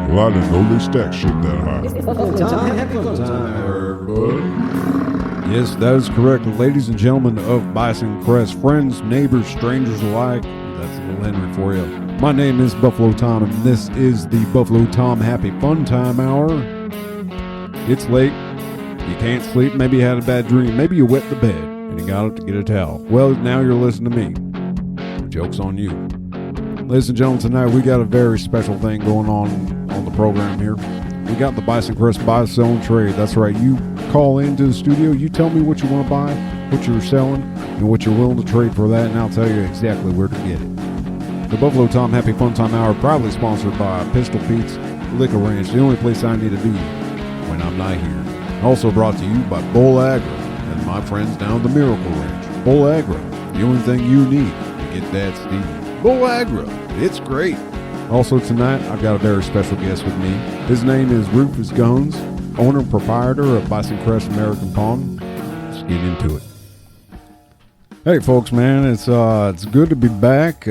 Well, I didn't know they stack shit that high. Yes, that is correct. Ladies and gentlemen of Bison Crest, friends, neighbors, strangers alike, that's Little Henry for you. My name is Buffalo Tom, and this is the Buffalo Tom Happy Fun Time Hour. It's late. You can't sleep. Maybe you had a bad dream. Maybe you wet the bed and you got up to get a towel. Well, now you're listening to me. Joke's on you. Ladies and gentlemen, tonight we got a very special thing going on the program here. We got the Bison Crest Buy, Sell, and Trade. That's right. You call into the studio. You tell me what you want to buy, what you're selling, and what you're willing to trade for that, and I'll tell you exactly where to get it. The Buffalo Tom Happy Fun Time Hour, proudly sponsored by Pistol Pete's Liquor Ranch, the only place I need to be when I'm not here. Also brought to you by Bull Agra and my friends down at the Miracle Ranch. Bull Agra, the only thing you need to get that Stevie. Bull Agra, it's great. Also tonight, I've got a very special guest with me. His name is Rufus Gunns, owner and proprietor of Bison Crest American Pawn. Let's get into it. Hey folks, man, it's good to be back.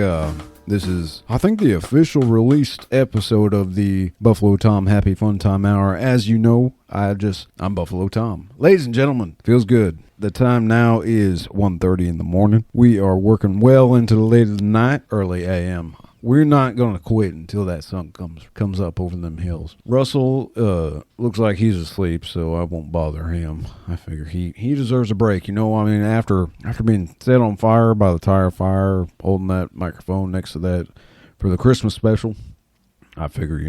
This is, I think, the official released episode of the Buffalo Tom Happy Fun Time Hour. As you know, I'm Buffalo Tom. Ladies and gentlemen, feels good. The time now is 1:30 in the morning. We are working well into the late of the night, early a.m. We're not going to quit until that sun comes up over them hills. Russell looks like he's asleep, so I won't bother him. I figure he deserves a break. You know, I mean, after being set on fire by the tire fire, holding that microphone next to that for the Christmas special, I figure,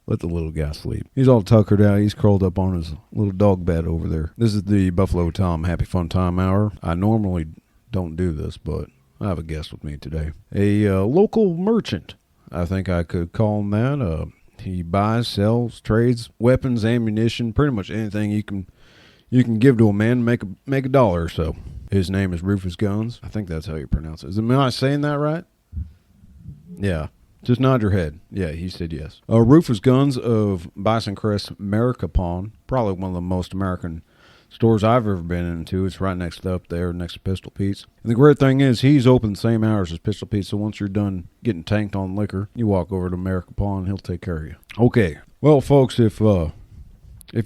let the little guy sleep. He's all tuckered out. He's curled up on his little dog bed over there. This is the Buffalo Tom Happy Fun Time Hour. I normally don't do this, but I have a guest with me today. A local merchant, I think I could call him that. He buys, sells, trades, weapons, ammunition, pretty much anything you can give to a man to make a dollar or so. His name is Rufus Gunns. I think that's how you pronounce it. Am I saying that right? Yeah. Just nod your head. Yeah, he said yes. Rufus Gunns of Bison Crest American Pawn, probably one of the most American stores I've ever been into. It's right next to Pistol Pete's. And the great thing is he's open the same hours as Pistol Pete's, so once you're done getting tanked on liquor, you walk over to American Pawn and he'll take care of you. Okay. Well, folks, if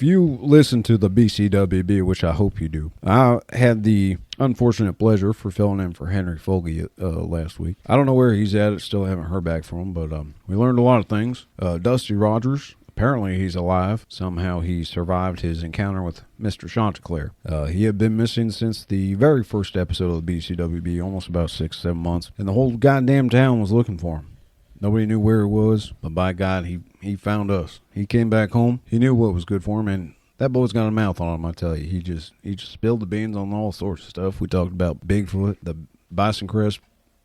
you listen to the BCWB, which I hope you do, I had the unfortunate pleasure for filling in for Henry Fogy last week. I don't know where he's at. Still haven't heard back from him, but we learned a lot of things. Dusty Rogers, apparently he's alive. Somehow he survived his encounter with Mr. Chanticleer. He had been missing since the very first episode of the BCWB, almost about 6-7 months, and the whole goddamn town was looking for him. Nobody knew where he was, but by God, he found us. He came back home. He knew what was good for him, and that boy's got a mouth on him, I tell you. He just spilled the beans on all sorts of stuff. We talked about Bigfoot, the Bison Crest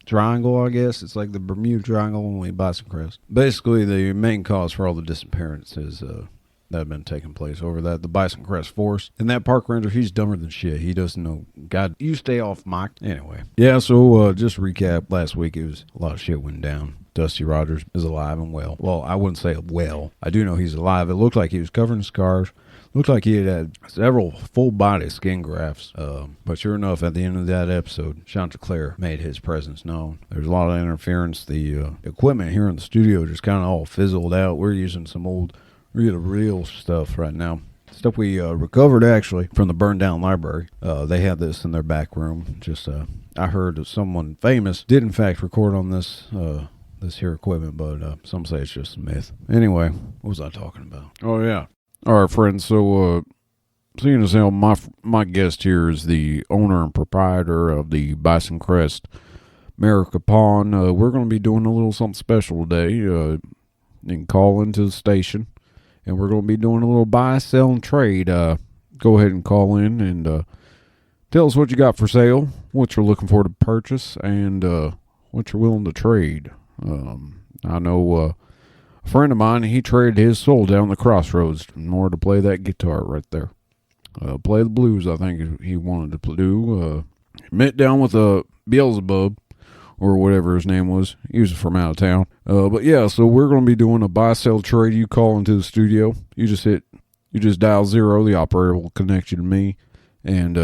Triangle, I guess. It's like the Bermuda Triangle, only Bison Crest. Basically, the main cause for all the disappearances that have been taking place over the Bison Crest Forest. And that park ranger, he's dumber than shit. He doesn't know. God, you stay off mic. Anyway. Yeah, so just to recap, last week it was a lot of shit went down. Dusty Rogers is alive and well. Well, I wouldn't say well. I do know he's alive. It looked like he was covered in scars. Looked like he had several full-body skin grafts. But sure enough, at the end of that episode, Chanticleer made his presence known. There's a lot of interference. The equipment here in the studio just kind of all fizzled out. We're using some old, real stuff right now. Stuff we recovered, actually, from the burned-down library. They had this in their back room. Just I heard that someone famous did, in fact, record on this here equipment, but some say it's just a myth. Anyway, what was I talking about? Oh, yeah. All right, friends, so seeing as how my guest here is the owner and proprietor of the Bison Crest American Pawn, we're going to be doing a little something special today. You can call into the station, and we're going to be doing a little buy, sell, and trade. Go ahead and call in and tell us what you got for sale, what you're looking for to purchase, and what you're willing to trade. I know a friend of mine, he traded his soul down the crossroads in order to play that guitar right there. Play the blues, I think he wanted to do. Met down with a Beelzebub, or whatever his name was. He was from out of town. But yeah, so we're going to be doing a buy, sell, trade. You call into the studio. You just dial 0. The operator will connect you to me, and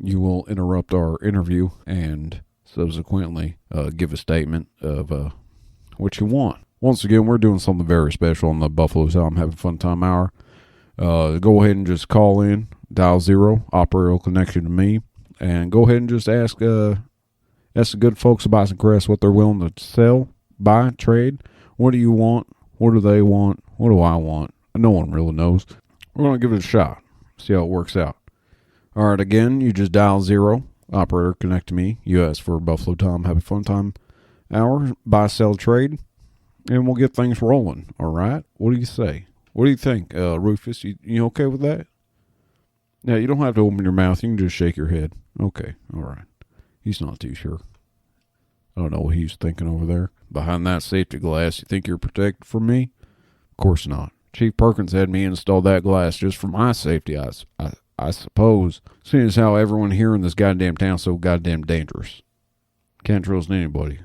you will interrupt our interview and subsequently give a statement of what you want. Once again, we're doing something very special on the Buffalo Tom Having Fun Time Hour. Go ahead and just call in, dial 0, operator will connect you to me, and go ahead and just ask the good folks at Bison Crest what they're willing to sell, buy, trade. What do you want? What do they want? What do I want? No one really knows. We're going to give it a shot, see how it works out. All right, again, you just dial 0, operator connect to me. You ask for Buffalo Tom Having Fun Time Hour, buy, sell, trade, and we'll get things rolling. All right? What do you say? What do you think, Rufus? You okay with that? Yeah, you don't have to open your mouth. You can just shake your head. Okay, all right. He's not too sure. I don't know what he's thinking over there. Behind that safety glass, you think you're protected from me? Of course not. Chief Perkins had me install that glass just for my safety, I suppose. Seeing as how everyone here in this goddamn town is so goddamn dangerous. Can't trust anybody.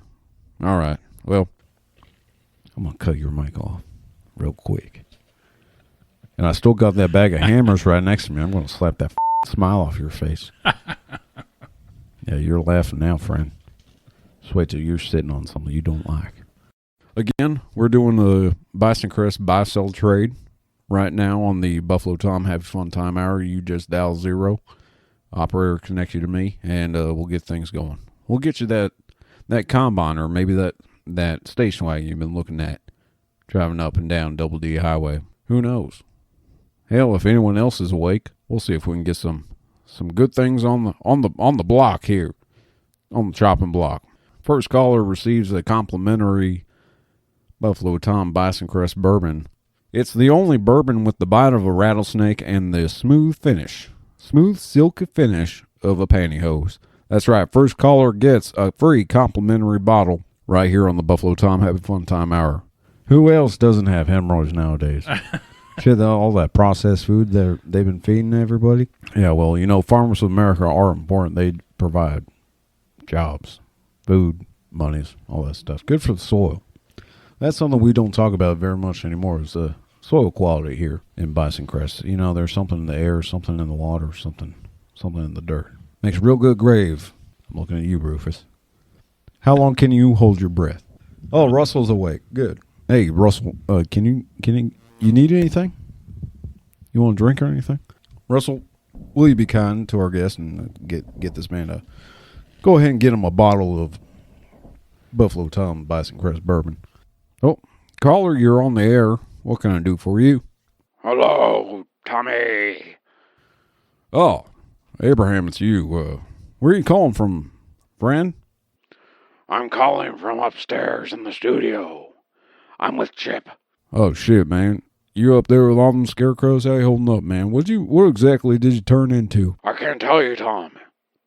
All right, well, I'm going to cut your mic off real quick. And I still got that bag of hammers right next to me. I'm going to slap that smile off your face. Yeah, you're laughing now, friend. Just wait till you're sitting on something you don't like. Again, we're doing the Bison Crest Buy, Sell, Trade right now on the Buffalo Tom Having Fun Time Hour. You just dial 0. Operator connect you to me, and we'll get things going. We'll get you that combine, or maybe that station wagon you've been looking at, driving up and down Double D Highway. Who knows? Hell, if anyone else is awake, we'll see if we can get some good things on the block here, on the chopping block. First caller receives a complimentary Buffalo Tom Bison Crest bourbon. It's the only bourbon with the bite of a rattlesnake and the smooth silky finish of a pantyhose. That's right. First caller gets a free complimentary bottle right here on the Buffalo Tom Having Fun Time Hour. Who else doesn't have hemorrhoids nowadays? Shit, all that processed food they've been feeding everybody. Yeah, well, farmers of America are important. They provide jobs, food, monies, all that stuff. Good for the soil. That's something we don't talk about very much anymore, is the soil quality here in Bison Crest. There's something in the air, something in the water, something in the dirt. Makes a real good grave. I'm looking at you, Rufus. How long can you hold your breath? Oh, Russell's awake. Good. Hey, Russell, can you need anything? You want a drink or anything? Russell, will you be kind to our guest and get this man to go ahead and get him a bottle of Buffalo Tom Bison Crest bourbon? Oh, caller, you're on the air. What can I do for you? Hello, Tommy. Oh, Abraham, it's you. Where are you calling from, friend? I'm calling from upstairs in the studio. I'm with Chip. Oh, shit, man. You up there with all them scarecrows? How you holding up, man? What exactly did you turn into? I can't tell you, Tom,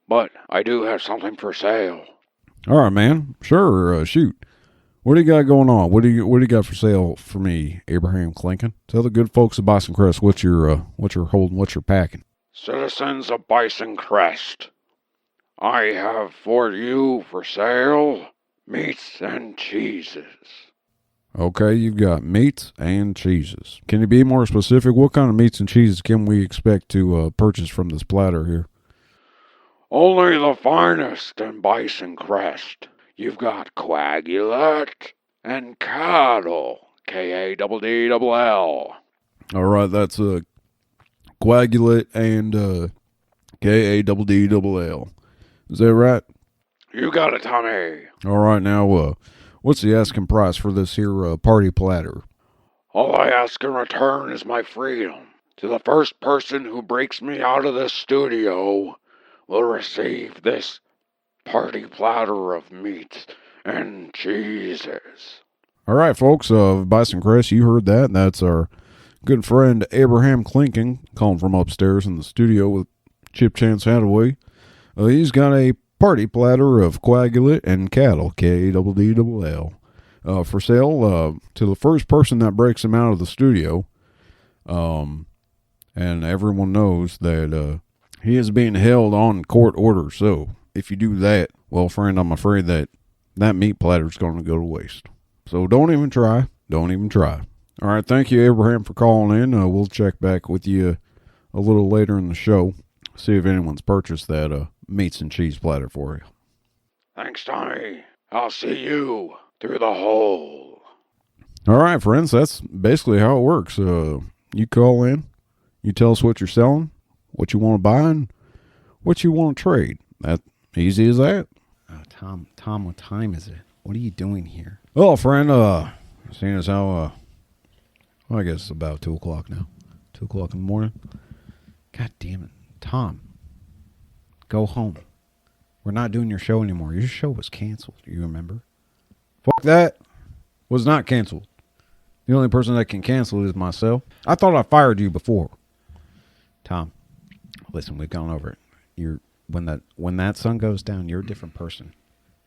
but I do have something for sale. All right, man. Sure, shoot. What do you got going on? What do you got for sale for me, Abraham Clinton? Tell the good folks of Bison Crest what you're holding, what you're packing. Citizens of Bison Crest, I have for you for sale meats and cheeses. Okay, you've got meats and cheeses. Can you be more specific? What kind of meats and cheeses can we expect to purchase from this platter here? Only the finest in Bison Crest. You've got Coagulate and Cattle, K-A-D-D-L-L. All right, that's Coagulate and K-A-D-D-L-L. Is that right? You got it, Tommy. All right, now, what's the asking price for this here party platter? All I ask in return is my freedom. To the first person who breaks me out of this studio will receive this party platter of meats and cheeses. All right, folks, Bison Crest, you heard that. That's our good friend Abraham Clinton calling from upstairs in the studio with Chip Chance Hathaway. He's got a party platter of Coagulate and Cattle, K-A-D-D-L-L, for sale to the first person that breaks him out of the studio. And everyone knows that he is being held on court order. So if you do that, well, friend, I'm afraid that meat platter is going to go to waste. So don't even try. Don't even try. All right, thank you, Abraham, for calling in. We'll check back with you a little later in the show, see if anyone's purchased that meats and cheese platter for you. Thanks, Tommy. I'll see you through the hole. All right, friends, that's basically how it works. You call in, you tell us what you're selling, what you want to buy, and what you want to trade. That easy as that. Tom, what time is it? What are you doing here? Well, friend, seeing as how, I guess it's about 2 o'clock now. 2 o'clock in the morning. God damn it. Tom, go home. We're not doing your show anymore. Your show was canceled. Do you remember? Fuck that. Was not canceled. The only person that can cancel is myself. I thought I fired you before. Tom, listen, we've gone over it. When that sun goes down, you're a different person.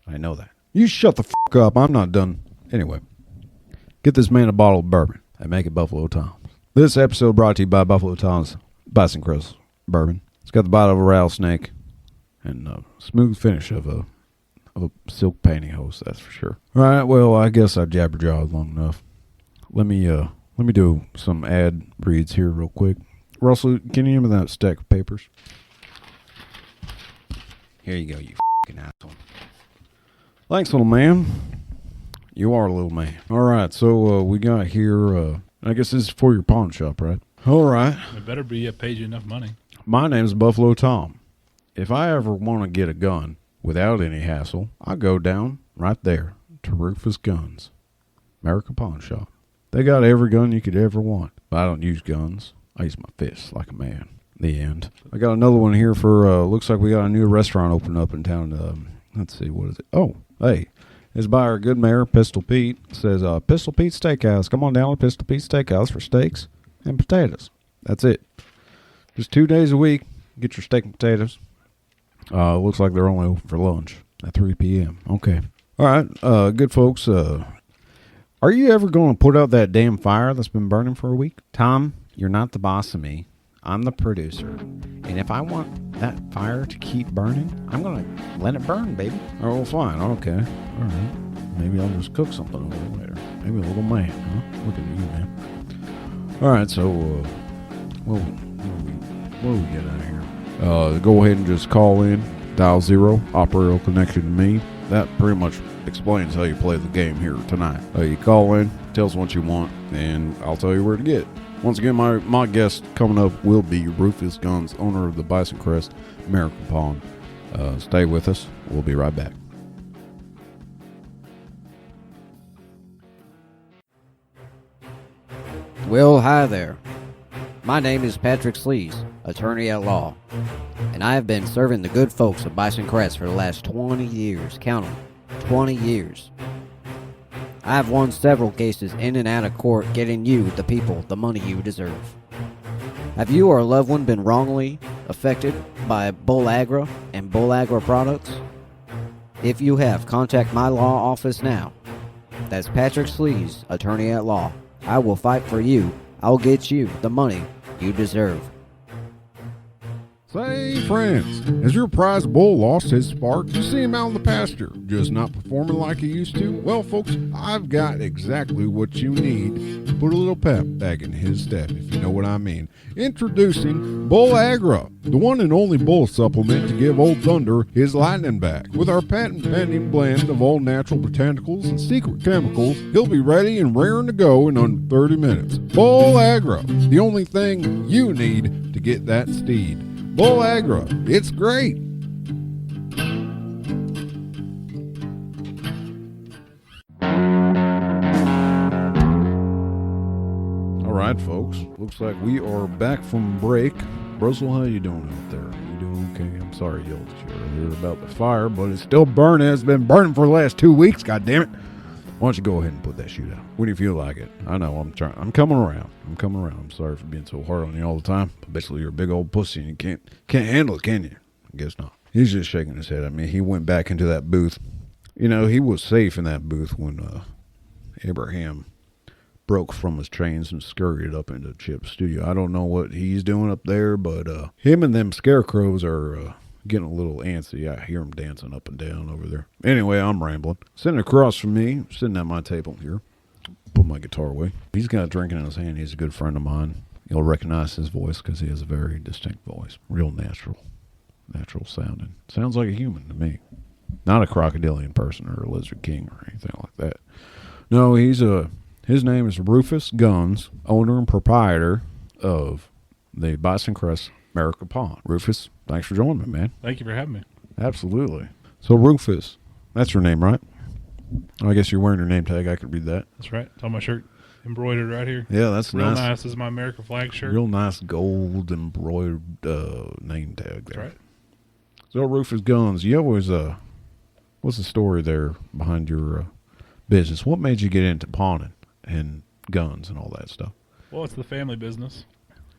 I know that. You shut the fuck up. I'm not done. Anyway, get this man a bottle of bourbon and make it Buffalo Tom's. This episode brought to you by Buffalo Tom's Bison Crest Bourbon. It's got the bite of a rattlesnake and a smooth finish of a silk pantyhose, that's for sure. All right, well, I guess I jabberjawed long enough. Let me do some ad reads here real quick. Russell, can you give me that stack of papers? Here you go, you fucking asshole. Thanks, little man. You are a little man. All right, so we got here, I guess this is for your pawn shop, right? All right. It better be. I paid you enough money. My name's Buffalo Tom. If I ever want to get a gun without any hassle, I go down right there to Rufus Gunns, America Pawn Shop. They got every gun you could ever want, but I don't use guns. I use my fists like a man. The end. I got another one here for, looks like we got a new restaurant opening up in town. Let's see, what is it? Oh, hey, it's by our good mayor, Pistol Pete. It says, Pistol Pete Steakhouse. Come on down to Pistol Pete Steakhouse for steaks and potatoes. That's it. Just 2 days a week, get your steak and potatoes. Looks like they're only open for lunch at 3 p.m. Okay. All right, good folks. Are you ever going to put out that damn fire that's been burning for a week? Tom, you're not the boss of me. I'm the producer. And if I want that fire to keep burning, I'm going to let it burn, baby. Oh, well, fine. Okay. All right. Maybe I'll just cook something over there later. Maybe a little man, huh? Look at you, man. All right, so, what do we get out of here? Go ahead and just call in, dial 0, operator will connect you to me. That pretty much explains how you play the game here tonight. You call in, tell us what you want, and I'll tell you where to get it. Once again, my guest coming up will be Rufus Gunns, owner of the Bison Crest American Pawn. Stay with us. We'll be right back. Well, hi there. My name is Patrick Sleaze, attorney at law, and I have been serving the good folks of Bison Crest for the last 20 years. Count them, 20 years. I have won several cases in and out of court getting you, the people, the money you deserve. Have you or a loved one been wrongly affected by Bull Agra and Bull Agra products? If you have, contact my law office now. That's Patrick Sleaze, attorney at law. I will fight for you. I'll get you the money you deserve. Say, friends, has your prize bull lost his spark? You see him out in the pasture, just not performing like he used to? Well, folks, I've got exactly what you need to put a little pep back in his step, if you know what I mean. Introducing Bull Agra, the one and only bull supplement to give Old Thunder his lightning back. With our patent-pending blend of all natural botanicals and secret chemicals, he'll be ready and raring to go in under 30 minutes. Bull Agra, the only thing you need to get that steed. Bull Agra, it's great. All right, folks. Looks like we are back from break. Russell, how you doing out there? You doing okay? I'm sorry I yelled at you earlier about the fire, but it's still burning. It's been burning for the last 2 weeks, God damn it. Why don't you go ahead and put that shoot out when you feel like it? I know, I'm trying. I'm coming around. I'm sorry for being so hard on you all the time. Basically, you're a big old pussy and you can't handle it, can you? I guess not. He's just shaking his head. I mean, he went back into that booth. You know, he was safe in that booth when Abraham broke from his chains and scurried up into Chip's studio. I don't know what he's doing up there, but him and them scarecrows are getting a little antsy. I hear him dancing up and down over there. Anyway, I'm rambling. Sitting across from me, sitting at my table here, put my guitar away. He's got a drink in his hand. He's a good friend of mine. You'll recognize his voice because he has a very distinct voice. Real natural sounding. Sounds like a human to me. Not a crocodilian person or a lizard king or anything like that. No, he's His name is Rufus Gunns, owner and proprietor of the Bison Crest America Pond. Rufus, thanks for joining me, man. Thank you for having me. Absolutely. So, Rufus, that's your name, right? I guess you're wearing your name tag. I could read that. That's right. It's on my shirt, embroidered right here. Yeah, that's Real nice. nice. This is my America flag shirt. Real nice gold embroidered name tag there. That's right. So, Rufus Gunns, you always, what's the story there behind your business? What made you get into pawning and guns and all that stuff? Well, it's the family business.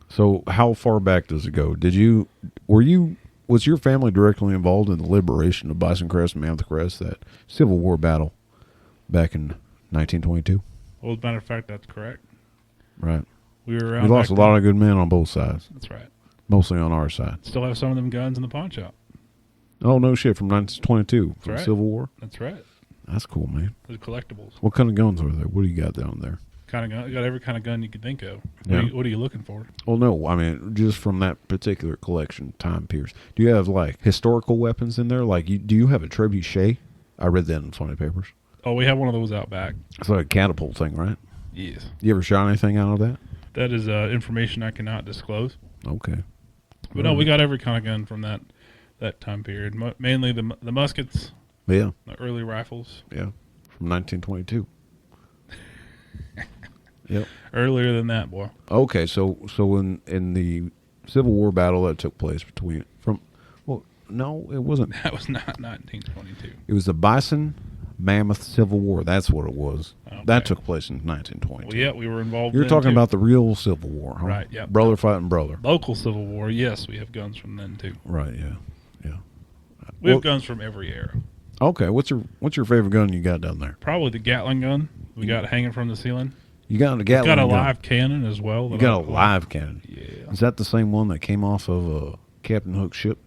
So, how far back does it go? Was your family directly involved in the liberation of Bison Crest and Mammoth Crest, that Civil War battle back in 1922? Well, as a matter of fact, that's correct. Right. We were around. We lost a back lot then. of good men on both sides, That's right. mostly on our side. Still have some of them guns in the pawn shop. Oh, no shit, from 1922, from right. Civil War? That's right. That's cool, man. Those collectibles. What kind of guns are there? What do you got down there? Kind of gun. Got every kind of gun you could think of. Yeah. What are you looking for? Well, no, I mean, just from that particular collection, time periods. Do you have, like, historical weapons in there? Like, do you have a trebuchet? I read that in Funny Papers. Oh, we have one of those out back. It's like a catapult thing, right? Yes. You ever shot anything out of that? That is information I cannot disclose. Okay. But no, we got every kind of gun from that time period. Mainly the muskets, Yeah, the early rifles. yeah. From 1922. Yep. Earlier than that, boy. Okay, so in the Civil War battle that took place no, it wasn't. That was not 1922. It was the Bison Mammoth Civil War. That's what it was. Okay. That took place in 1922. Well, yeah, we were involved. You're then, talking too. about the real Civil War, huh? Right, yeah. Brother fighting brother. Local Civil War. Yes, we have guns from then too. Right, yeah. Yeah. We have guns from every era. Okay, what's your favorite gun you got down there? Probably the Gatling gun we got hanging from the ceiling. You got a Gatling Got a gun. live cannon as well. You got a live cannon. Yeah. Is that the same one that came off of Captain Hook's ship?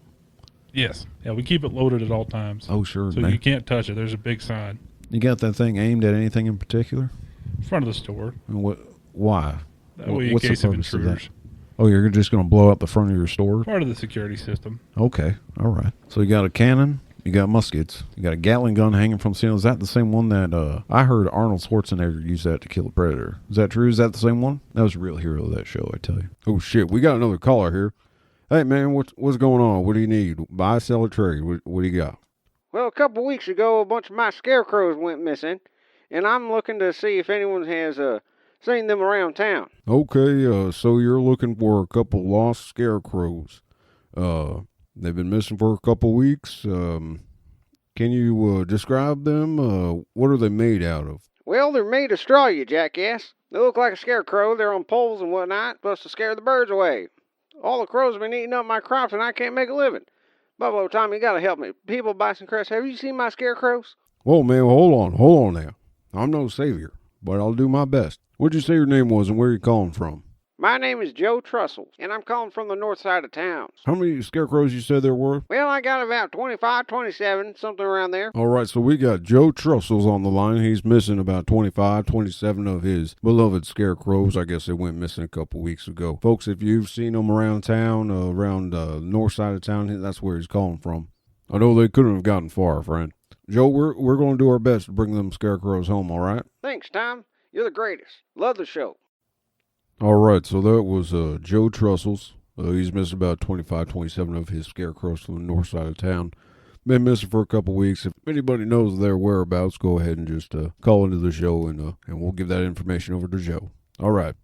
Yes. Yeah, we keep it loaded at all times. Oh, sure. So man. you can't touch it. There's a big sign You got that thing aimed at anything in particular? in front of the store. And why? That way, in What's the case of purpose of that? intruders. Oh, you're just going to blow up the front of your store? Part of the security system. Okay, all right. So you got a cannon, you got muskets, you got a Gatling gun hanging from the ceiling. Is that the same one that I heard Arnold Schwarzenegger use that to kill a predator? Is that true? Is that the same one? That was a real hero of that show, I tell you. Oh, shit. We got another caller here. Hey, man, what's going on? What do you need? Buy, sell, or trade? What do you got? Well, a couple weeks ago, a bunch of my scarecrows went missing, and I'm looking to see if anyone has seen them around town. Okay, so you're looking for a couple lost scarecrows. They've been missing for a couple weeks. Can you describe them? What are they made out of? Well, they're made of straw, you jackass. They look like a scarecrow. They're on poles and whatnot, supposed to scare the birds away. All the crows have been eating up my crops, and I can't make a living. Buffalo Tom, you gotta help me. People of Bison Crest, have you seen my scarecrows? Whoa, man, hold on now. I'm no savior, but I'll do my best. What'd you say your name was and where you calling from? My name is Joe Trussell, and I'm calling from the north side of town. How many scarecrows you said there were? Well, I got about 25, 27, something around there. All right, so we got Joe Trussell's on the line. He's missing about 25, 27 of his beloved scarecrows. I guess they went missing a couple weeks ago. Folks, if you've seen them around town, around the north side of town, that's where he's calling from. I know they couldn't have gotten far, friend. Joe, we're going to do our best to bring them scarecrows home, all right? Thanks, Tom. You're the greatest. Love the show. All right, so that was Joe Trussell's. He's missing about 25, 27 of his scarecrows from the north side of town. Been missing for a couple weeks. If anybody knows their whereabouts, go ahead and just call into the show, and we'll give that information over to Joe. All right.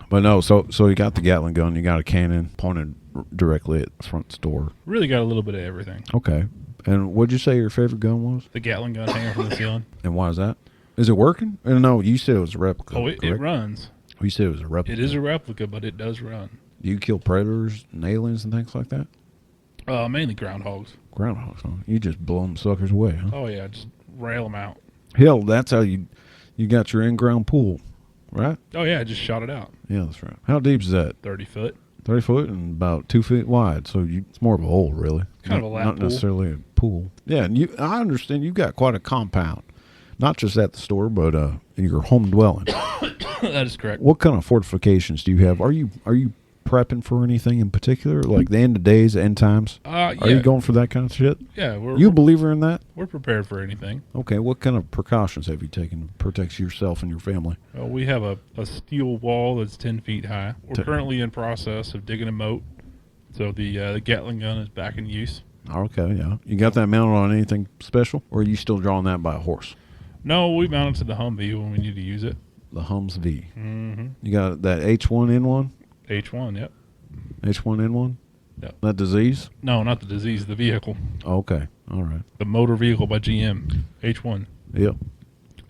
But no, so you got the Gatling gun, you got a cannon pointed directly at the front store. Really got a little bit of everything. Okay. And what'd you say your favorite gun was? The Gatling gun hanging from the ceiling. And why is that? Is it working? No, you said it was a replica. Oh, it runs. You said it was a replica. It is a replica, but it does run. Do you kill predators and aliens and things like that? Mainly groundhogs. Groundhogs, huh? You just blow them suckers away, huh? Oh, yeah, just rail them out. Hell, that's how you got your in-ground pool, right? Oh, yeah, I just shot it out. Yeah, that's right. How deep is that? 30 foot. 30 foot and about 2 feet wide. So it's more of a hole, really. Kind of a lap Not pool. necessarily a pool. Yeah, and I understand you've got quite a compound. Not just at the store, but in your home dwelling. That is correct. What kind of fortifications do you have? Are you prepping for anything in particular, like the end of days, end times? Yeah. Are you going for that kind of shit? Yeah, You a believer in that? we're prepared for anything. Okay, what kind of precautions have you taken to protect yourself and your family? Well, we have a steel wall that's 10 feet high. We're currently in process of digging a moat, so the Gatling gun is back in use. Okay, yeah. You got that mounted on anything special, or are you still drawing that by a horse? No, we mount it to the Humvee when we need to use it. The Humvee. Mm-hmm. You got that H1N1? H1, yep. H1N1? Yep. That disease? No, not the disease, the vehicle. Okay, all right. The motor vehicle by GM, H1. Yep.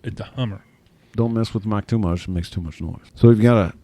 It's a Hummer. Don't mess with the mic too much; it makes too much noise. So you got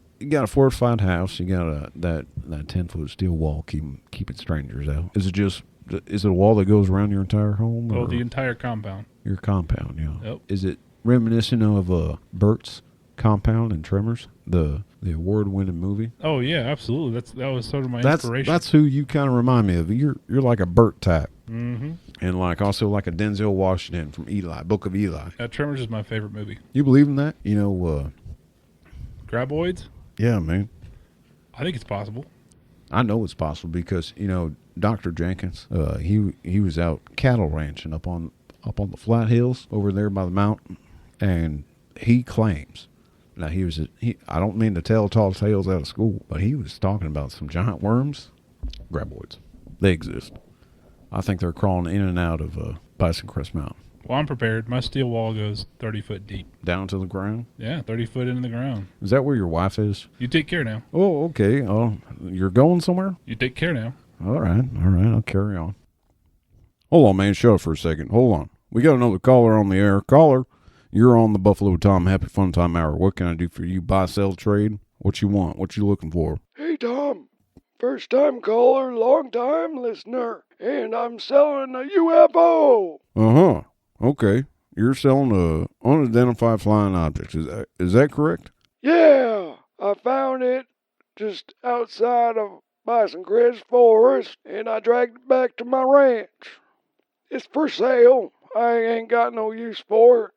a fortified house. You got that 10-foot steel wall keeping strangers out. Is it a wall that goes around your entire home? Oh, or the entire compound. your compound? Yeah. Yep. Is it reminiscent of Bert's Compound and Tremors, the award-winning movie? Oh yeah, absolutely. That was sort of my inspiration. That's who you kind of remind me of. You're like a Bert type. Mm-hmm. And like also like a Denzel Washington from Eli, Book of Eli. Tremors is my favorite movie. You believe in that? You know, Graboids? yeah, man. I think it's possible. I know it's possible because, you know, Dr. Jenkins, he was out cattle ranching up on the flat hills over there by the mountain, and he claims, now I don't mean to tell tall tales out of school, but he was talking about some giant worms, graboids. They exist. I think they're crawling in and out of Bison Crest Mountain. Well, I'm prepared. My steel wall goes 30 foot deep. Down to the ground? Yeah, 30 foot into the ground. Is that where your wife is? You take care now. Oh, okay. Oh, you're going somewhere? You take care now. All right. I'll carry on. Hold on, man. Shut up for a second. Hold on. We got another caller on the air. Caller, you're on the Buffalo Tom Happy Fun Time Hour. What can I do for you? Buy, sell, trade? What you want? What you looking for? Hey, Tom. First time caller, long time listener. And I'm selling a UFO. Uh-huh. Okay. You're selling unidentified flying objects. Is that correct? Yeah, I found it just outside of Bison Crest Forest, and I dragged it back to my ranch. It's for sale. I ain't got no use for it.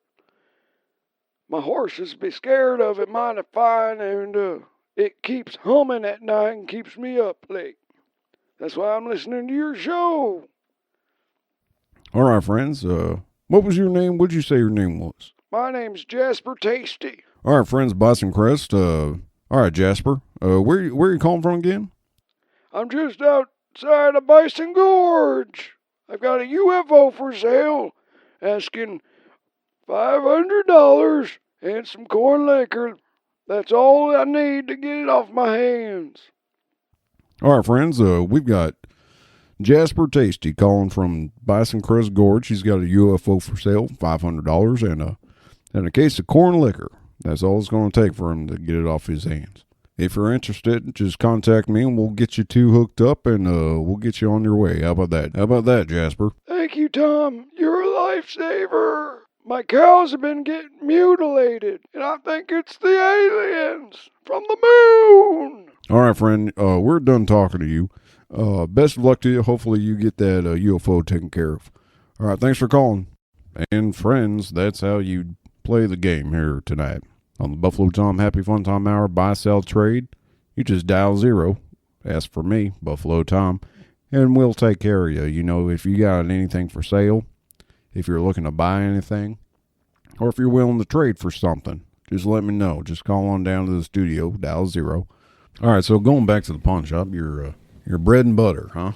My horses be scared of it mighty fine, and it keeps humming at night and keeps me up late. That's why I'm listening to your show. All right, friends. What was your name? What'd you say your name was? My name's Jasper Tasty. All right, friends, Bison Crest. All right, Jasper. Where you calling from again? I'm just outside of Bison Gorge. I've got a UFO for sale, asking $500 and some corn liquor. That's all I need to get it off my hands. All right, friends. We've got Jasper Tasty calling from Bison Crest Gorge. He's got a UFO for sale, $500, and a case of corn liquor. That's all it's going to take for him to get it off his hands. If you're interested, just contact me and we'll get you two hooked up and we'll get you on your way. How about that? How about that, Jasper? Thank you, Tom. You're a lifesaver. My cows have been getting mutilated, and I think it's the aliens from the moon. All right, friend. We're done talking to you. Best of luck to you. Hopefully you get that UFO taken care of. All right, thanks for calling. And friends, that's how you play the game here tonight. On the Buffalo Tom Happy Fun Time Hour, buy, sell, trade. You just dial 0. Ask for me, Buffalo Tom, and we'll take care of you. You know, if you got anything for sale, if you're looking to buy anything, or if you're willing to trade for something, just let me know. Just call on down to the studio, dial 0. All right, so going back to the pawn shop, your bread and butter, huh?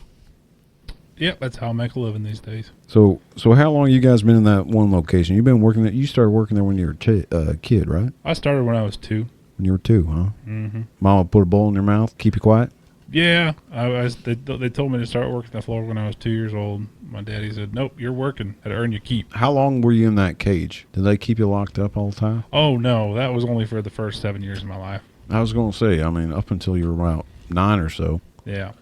Yep, that's how I make a living these days. So how long you guys been in that one location? You've been working there. You started working there when you were a kid, right? I started when I was 2. When you were 2, huh? Mm-hmm. Mama put a bowl in your mouth, keep you quiet? Yeah, they told me to start working the floor when I was 2 years old. My daddy said, nope, you're working. Had to earn your keep. How long were you in that cage? Did they keep you locked up all the time? Oh, no, that was only for the first 7 years of my life. I was going to say, I mean, up until you were about 9 or so. Yeah.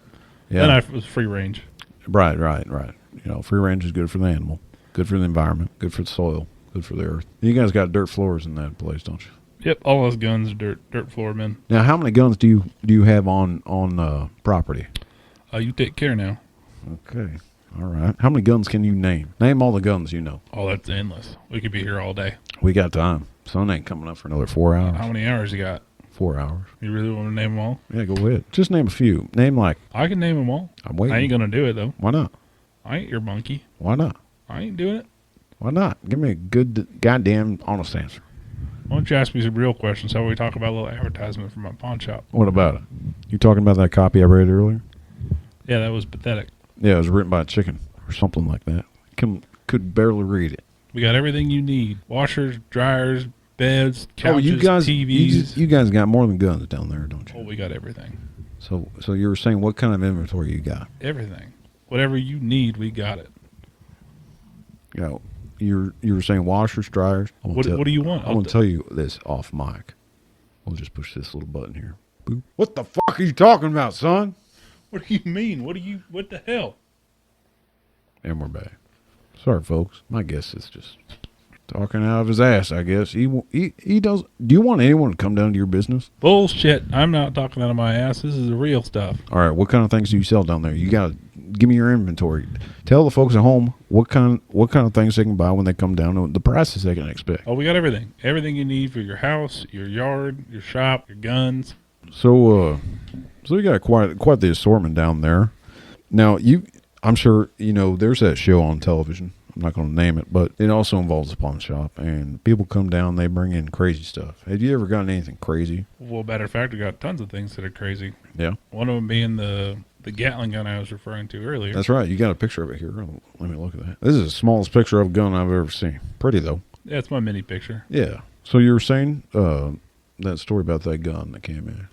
Yeah. Then I was free range. Right. You know, free range is good for the animal, good for the environment, good for the soil, good for the earth. You guys got dirt floors in that place, don't you? Yep, all those guns are dirt floor men. Now, how many guns do you have on property? You take care now. Okay. All right. How many guns can you name? Name all the guns you know. Oh, that's endless. We could be here all day. We got time. Sun ain't coming up for another 4 hours. How many hours you got? 4 hours. You really want to name them all? Yeah, go ahead. Just name a few. Name like, I can name them all. I'm waiting. I ain't gonna do it though. Why not? I ain't your monkey. Why not? I ain't doing it. Why not? Give me a good goddamn honest answer. Why don't you ask me some real questions? How we talk about a little advertisement for my pawn shop? What about it? You talking about that copy I read earlier? Yeah, that was pathetic. Yeah, it was written by a chicken or something like that. Could barely read it. We got everything you need: washers, dryers, beds, couches, you guys, TVs. you guys got more than guns down there, don't you? Oh, we got everything. So you were saying what kind of inventory you got? Everything. Whatever you need, we got it. You know, you were saying washers, dryers. What do you want? I'm gonna tell you this off mic. We'll just push this little button here. Boop. What the fuck are you talking about, son? What do you mean? What the hell? And we're back. Sorry, folks. My guess is just talking out of his ass, I guess. He does. Do you want anyone to come down to your business? Bullshit. I'm not talking out of my ass. This is the real stuff. All right. What kind of things do you sell down there? You got to give me your inventory. Tell the folks at home what kind of things they can buy when they come down and the prices they can expect. Oh, we got everything. Everything you need for your house, your yard, your shop, your guns. So you got quite the assortment down there. Now, I'm sure, there's that show on television. I'm not going to name it, but it also involves a pawn shop, and people come down, they bring in crazy stuff. Have you ever gotten anything crazy? Well, matter of fact, we got tons of things that are crazy. Yeah. One of them being the Gatling gun I was referring to earlier. That's right. You got a picture of it here. Let me look at that. This is the smallest picture of a gun I've ever seen. Pretty, though. Yeah, it's my mini picture. Yeah. So you were saying that story about that gun that came in.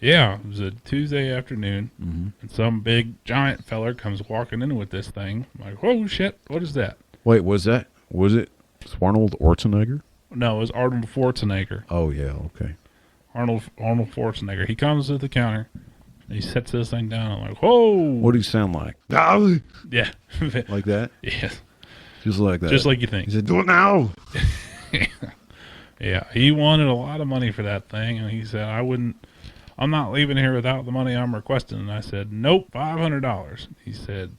Yeah, it was a Tuesday afternoon, Mm-hmm. and some big giant feller comes walking in with this thing. I'm like, whoa, shit, what is that? Wait, was it Arnold Schwarzenegger? No, it was Arnold Schwarzenegger. Oh, yeah, okay. Arnold Schwarzenegger. He comes to the counter, and he sets this thing down. I'm like, whoa. What do you sound like? Yeah. Like that? Yes. Just like that. Just like you think. He said, do it now. Yeah, he wanted a lot of money for that thing, and he said, I'm not leaving here without the money I'm requesting. And I said, nope, $500. He said,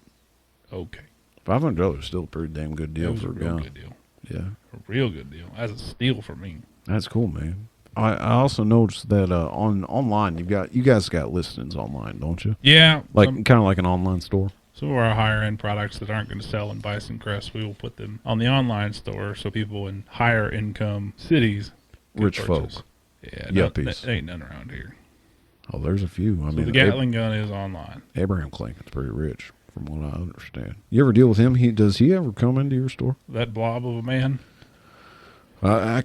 okay. $500 is still a pretty damn good deal It was for a a real gun. good deal. Yeah. A real good deal. That's a steal for me. That's cool, man. I also noticed that online you guys got listings online, don't you? Yeah. Like kind of like an online store. Some of our higher end products that aren't going to sell in Bison Crest, we will put them on the online store so people in higher income cities can Rich purchase. folk. Yeah, Yuppies. ain't none around here. Oh, there's a few. I So mean, the Gatling gun is online. Abraham Lincoln's pretty rich, from what I understand. You ever deal with him? Does he ever come into your store? That blob of a man. I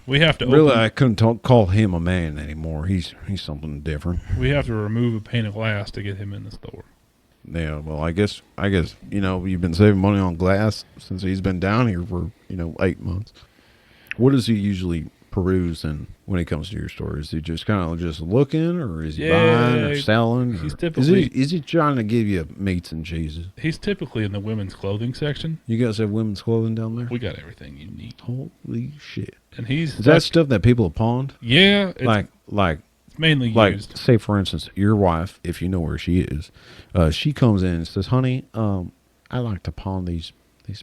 We have to really open, I couldn't call him a man anymore. He's something different. we have to remove a pane of glass to get him in the store. Yeah, well, I guess you've been saving money on glass since he's been down here for 8 months. What does he usually peruse and when he comes to your store? Is he just kind of just looking, or is he buying or selling? He's or typically- is he trying to give you meats and cheeses? He's typically in the women's clothing section. You guys have women's clothing down there? We got everything you need. Holy shit! And he's Is that stuff that people have pawned? yeah, it's Like mainly like used. say for instance, your wife, if you know where she is, she comes in and says, "Honey, I like to pawn these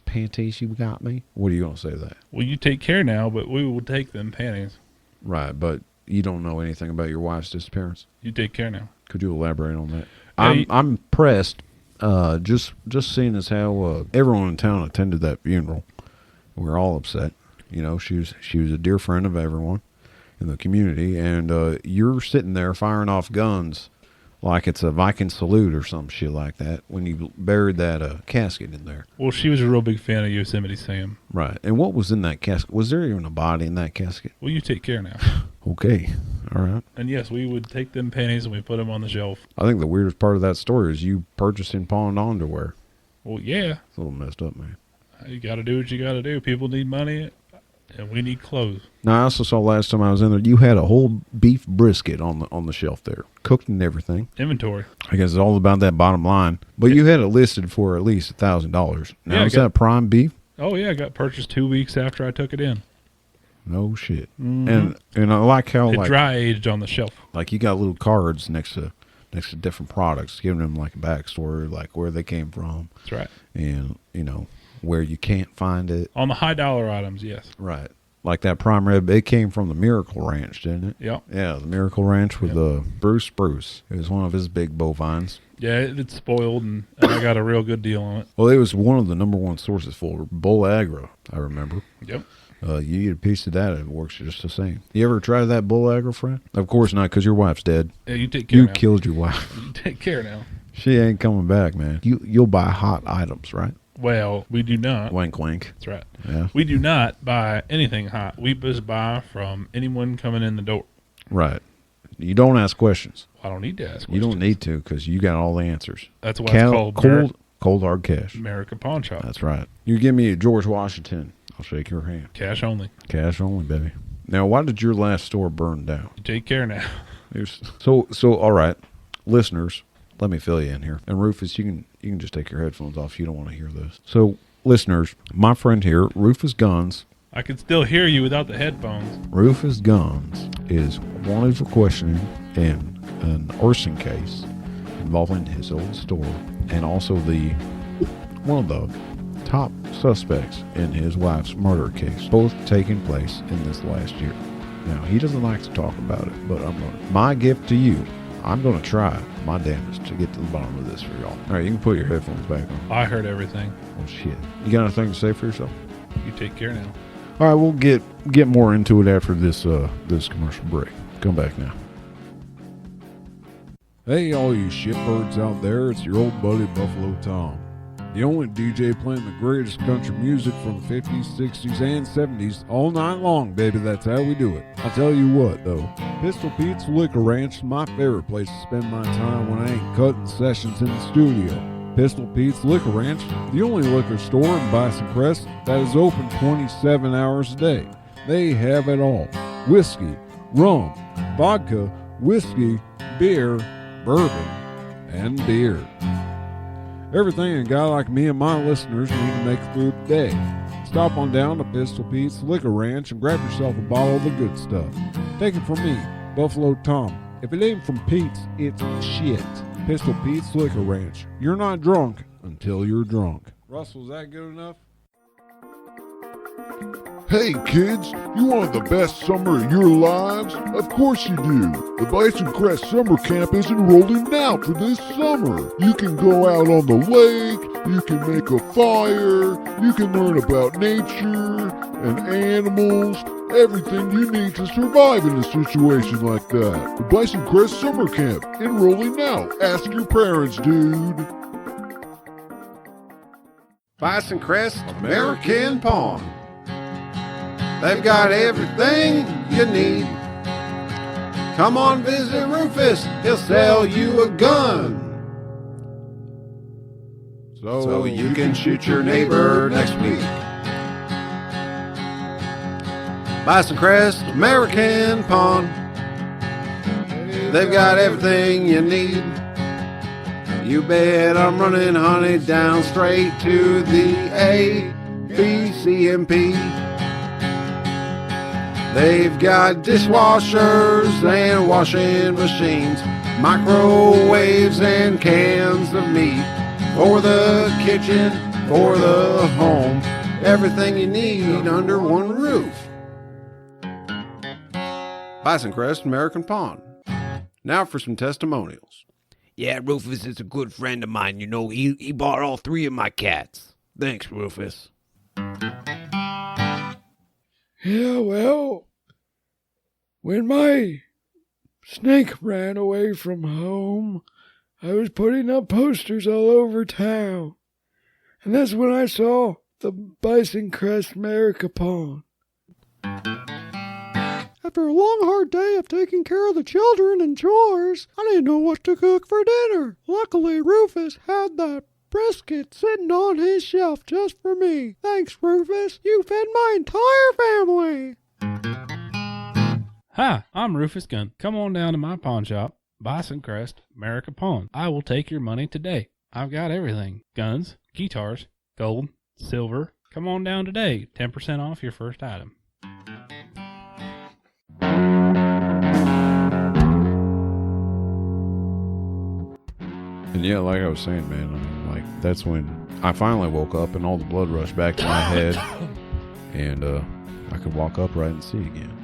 panties you got me." What are you gonna say to that? Well, you take care now, but we will take them panties. Right, but you don't know anything about your wife's disappearance. You take care now. Could you elaborate on that? Yeah, I'm impressed. Just seeing as how everyone in town attended that funeral. We were all upset. She was a dear friend of everyone in the community, and you're sitting there firing off guns like it's a Viking salute or some shit like that when you buried that casket in there. Well, she was a real big fan of Yosemite Sam. Right. And what was in that casket? Was there even a body in that casket? Well, you take care now. Okay. All right. And yes, we would take them panties and we put them on the shelf. I think the weirdest part of that story is you purchasing pawned underwear. Well, yeah, It's a little messed up, man. you got to do what you got to do. People need money, and we need clothes. Now, I also saw last time I was in there, you had a whole beef brisket on the shelf there, cooked and everything. Inventory. I guess it's all about that bottom line. But you had it listed for at least $1,000. Now, Yeah, is that prime beef? Oh yeah, I got purchased 2 weeks after I took it in. No shit. Mhm. And I like how It dry aged on the shelf. like you got little cards next to different products, giving them like a backstory, like where they came from, That's right. and where you can't find it. On the high dollar items, yes. Right. like that prime rib, it came from the Miracle Ranch, didn't it? Yep. Yeah, the Miracle Ranch with Bruce Spruce. It was one of his big bovines. Yeah, it's spoiled, and I got a real good deal on it. Well, it was one of the number one sources for Bull Aggro, I remember. Yep. You eat a piece of that, it works just the same. You ever try that Bull Aggro, friend? Of course not, because your wife's dead. Yeah, you take care You now. killed your wife. You take care now. She ain't coming back, man. You'll buy hot items, right? Well, we do not. Wink, wink. That's right. Yeah. We do not buy anything hot. We just buy from anyone coming in the door. Right. You don't ask questions. I don't need to ask questions. You don't need to because you got all the answers. That's why it's called cold hard cash. America Pawn Shop. That's right. You give me a George Washington, I'll shake your hand. Cash only. Cash only, baby. Now, why did your last store burn down? You take care now. So all right, listeners, let me fill you in here. And Rufus, you can just take your headphones off if you don't want to hear this. So, listeners, my friend here, Rufus Gunns. I can still hear you without the headphones. Rufus Gunns is wanted for questioning in an arson case involving his old store and also one of the top suspects in his wife's murder case, both taking place in this last year. Now, he doesn't like to talk about it, but my gift to you, I'm going to try my damnedest to get to the bottom of this for y'all. All right, you can put your headphones back on. I heard everything. Oh, shit. You got anything to say for yourself? You take care now. All right, we'll get more into it after this commercial break. Come back now. Hey, all you shitbirds out there, it's your old buddy Buffalo Tom. The only DJ playing the greatest country music from the 50s, 60s, and 70s all night long, baby. That's how we do it. I'll tell you what, though. Pistol Pete's Liquor Ranch is my favorite place to spend my time when I ain't cutting sessions in the studio. Pistol Pete's Liquor Ranch, the only liquor store in Bison Crest that is open 27 hours a day. They have it all. Whiskey, rum, vodka, whiskey, beer, bourbon, and beer. Everything a guy like me and my listeners need to make it through the day. Stop on down to Pistol Pete's Liquor Ranch and grab yourself a bottle of the good stuff. Take it from me, Buffalo Tom. If it ain't from Pete's, it's shit. Pistol Pete's Liquor Ranch. You're not drunk until you're drunk. Russell, is that good enough? Hey kids, you want the best summer of your lives? Of course you do. The Bison Crest Summer Camp is enrolling now for this summer. You can go out on the lake, you can make a fire, you can learn about nature and animals, everything you need to survive in a situation like that. The Bison Crest Summer Camp, enrolling now. Ask your parents, dude. Bison Crest American Pawn. They've got everything you need. Come on, visit Rufus. He'll sell you a gun. So you can shoot your neighbor next week. Bison Crest American Pawn. They've got everything you need. You bet I'm running honey down straight to the ABCMP. They've got dishwashers and washing machines, microwaves and cans of meat, for the kitchen, for the home, everything you need under one roof. Bison Crest American Pawn. Now for some testimonials. Yeah, Rufus is a good friend of mine. You know, he bought all 3 of my cats. Thanks, Rufus. Yeah, well, when my snake ran away from home, I was putting up posters all over town. And that's when I saw the Bison Crest America Pawn. After a long, hard day of taking care of the children and chores, I didn't know what to cook for dinner. Luckily, Rufus had that brisket sitting on his shelf just for me. Thanks, Rufus. You fed my entire family. Hi, I'm Rufus Gunns. Come on down to my pawn shop, Bison Crest America Pawn. I will take your money today. I've got everything. Guns, guitars, gold, silver. Come on down today. 10% off your first item. And yeah, like I was saying, man, that's when I finally woke up and all the blood rushed back to my head. And I could walk upright and see again.